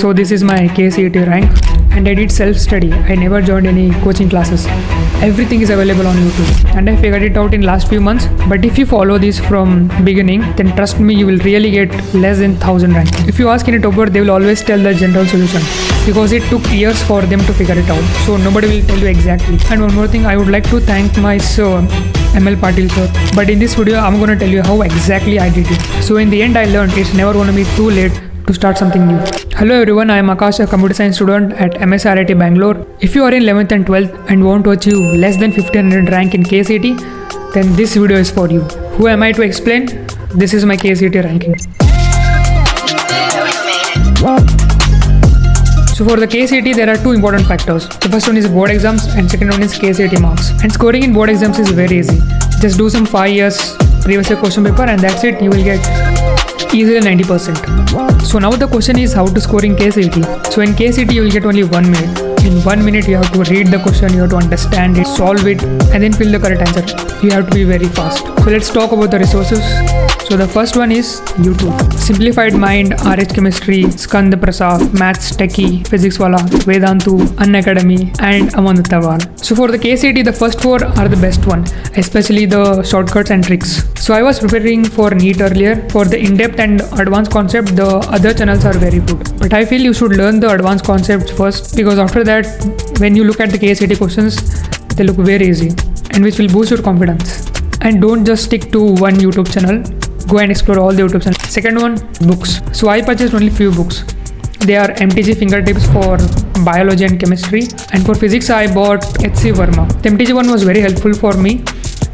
So this is my KCET rank, and I did self-study. I never joined any coaching classes. Everything is available on YouTube, and I figured it out in last few months. But if you follow this from beginning, then trust me, you will really get less than 1000 rank. If you ask any topper, they will always tell the general solution, because it took years for them to figure it out. So nobody will tell you exactly. And one more thing, I would like to thank my sir, ML Patil sir. But in this video, I'm gonna tell you how exactly I did it. So in the end, I learned it's never gonna be too late to start something new. Hello everyone, I am Akash, a computer science student at MSRIT Bangalore. If you are in 11th and 12th and want to achieve less than 1500 rank in KCET, then this video is for you. Who am I to explain? This is my KCET ranking. So for the KCET, there are two important factors. The first one is board exams and second one is KCET marks. And scoring in board exams is very easy. Just do some 5 years previous year question paper and that's it, you will get easily 90%. So now the question is how to score in KCET. So in KCET you will get only 1 minute. In 1 minute you have to read the question, you have to understand it, solve it, and then fill the correct answer. You have to be very fast. So let's talk about the resources. So the first one is YouTube. Simplified Mind, RH Chemistry, Skand Prasad, Maths Techie, Physics Wala, Vedantu, Unacademy, and Amandatawan. So for the KCET, the first 4 are the best one, especially the shortcuts and tricks. So I was preparing for NEET earlier. For the in-depth and advanced concept, the other channels are very good. But I feel you should learn the advanced concepts first, because after that, when you look at the KCET questions, they look very easy and which will boost your confidence. And don't just stick to one YouTube channel. Go and explore all the YouTube channels. Second one, books. So I purchased only few books. They are MTG fingertips for biology and chemistry, and for physics I bought HC Verma. The MTG one was very helpful for me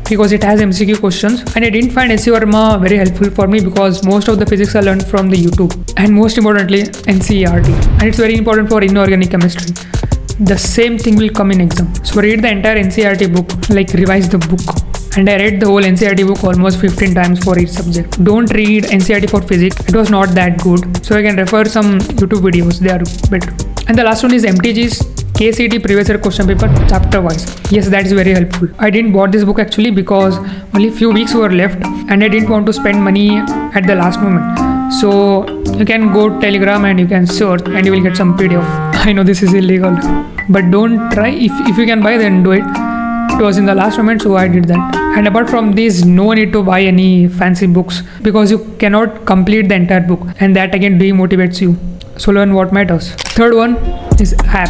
because it has MCQ questions, and I didn't find HC Verma very helpful for me because most of the physics I learned from the YouTube, and most importantly NCERT, and it's very important for inorganic chemistry. The same thing will come in exam. So read the entire NCERT book, like revise the book. And I read the whole NCERT book almost 15 times for each subject. Don't read NCERT for physics, it was not that good. So I can refer some YouTube videos, they are better. And the last one is MTG's KCET previous year question paper chapter wise. Yes, that is very helpful. I didn't bought this book actually because only few weeks were left and I didn't want to spend money at the last moment. So you can go Telegram and you can search and you will get some PDF. I know this is illegal, but don't try. If you can buy, then do it. It was in the last moment, so I did that. And apart from this, no need to buy any fancy books because you cannot complete the entire book, and that again demotivates you. So learn what matters. Third one is app.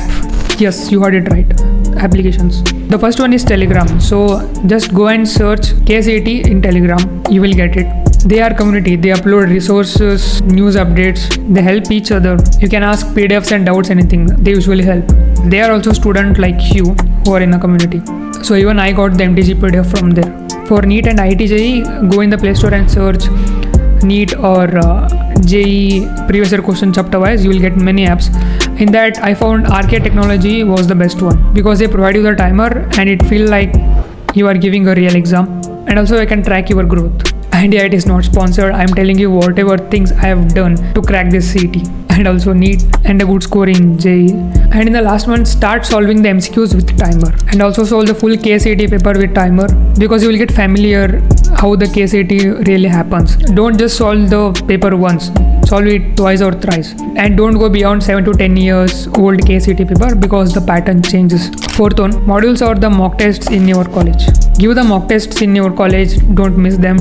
Yes, you heard it right. Applications. The first one is Telegram. So just go and search KCET in Telegram. You will get it. They are community. They upload resources, news updates. They help each other. You can ask PDFs and doubts, anything. They usually help. They are also students like you who are in the community. So even I got the MTG PDF from there. For NEET and IIT JEE, go in the Play Store and search NEET or JEE previous year question chapter wise. You will get many apps. In that, I found RK Technology was the best one because they provide you the timer and it feel like you are giving a real exam. And also I can track your growth. And yeah, it is not sponsored. I am telling you whatever things I have done to crack this CET, and also NEET and a good score in JEE. And in the last one, start solving the MCQs with timer, and also solve the full KCET paper with timer, because you will get familiar how the KCET really happens. Don't just solve the paper once, solve it twice or thrice, and don't go beyond 7 to 10 years old KCET paper because the pattern changes. Fourth one, modules or the mock tests in your college. Give the mock tests in your college, don't miss them.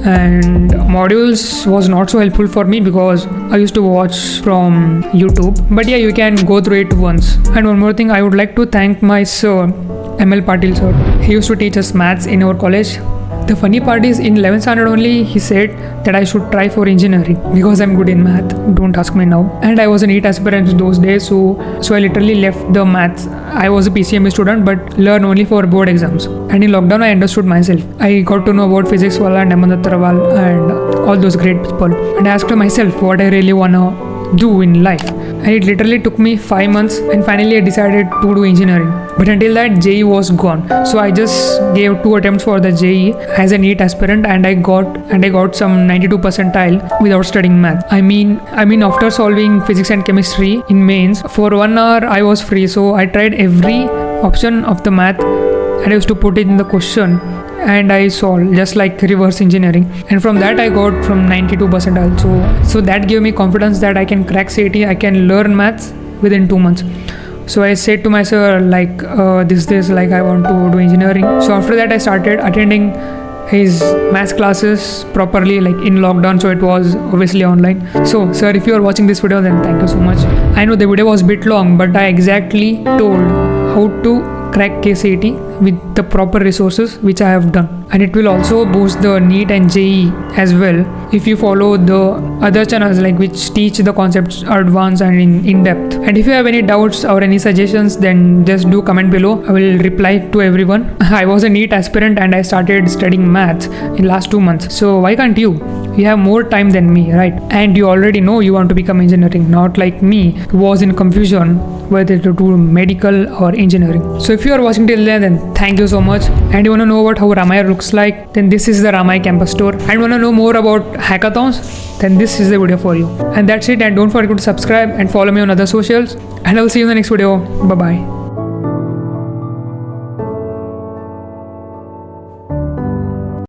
And modules was not so helpful for me because I used to watch from YouTube, but yeah, you can go through it once. And one more thing, I would like to thank my sir, ML Patil sir. He used to teach us maths in our college. The funny part is in 11th standard only he said that I should try for engineering because I'm good in math. Don't ask me now. And I was a NEET aspirant those days, so I literally left the maths. I was a PCME student but learn only for board exams. And in lockdown I understood myself. I got to know about Physics Wala and Amandatawan and all those great people. And I asked myself what I really wanna do in life. And it literally took me 5 months and finally I decided to do engineering. But until that, JEE was gone. So I just gave 2 attempts for the JEE as a NEET aspirant and I got some 92 percentile without studying math. I mean after solving physics and chemistry in mains, for 1 hour I was free, so I tried every option of the math and I used to put it in the question and I solved just like reverse engineering, and from that I got from 92 percentile. So that gave me confidence that I can crack CET, I can learn maths within 2 months. So I said to myself like this like I want to do engineering. So after that I started attending his maths classes properly, like in lockdown, so it was obviously online. So sir, if you are watching this video, then thank you so much. I know the video was a bit long, but I exactly told how to crack KCET with the proper resources which I have done, and it will also boost the NEET and JEE as well if you follow the other channels like which teach the concepts advanced and in depth. And if you have any doubts or any suggestions, then just do comment below. I will reply to everyone. I was a NEET aspirant and I started studying maths in last 2 months, so why can't you? You have more time than me, right? And you already know you want to become engineering, not like me who was in confusion whether to do medical or engineering. So if you are watching till then thank you so much. And you want to know about how Ramaya looks like, then this is the Ramaya campus store. And want to know more about hackathons, then this is the video for you. And that's it, and don't forget to subscribe and follow me on other socials, and I'll see you in the next video. Bye bye.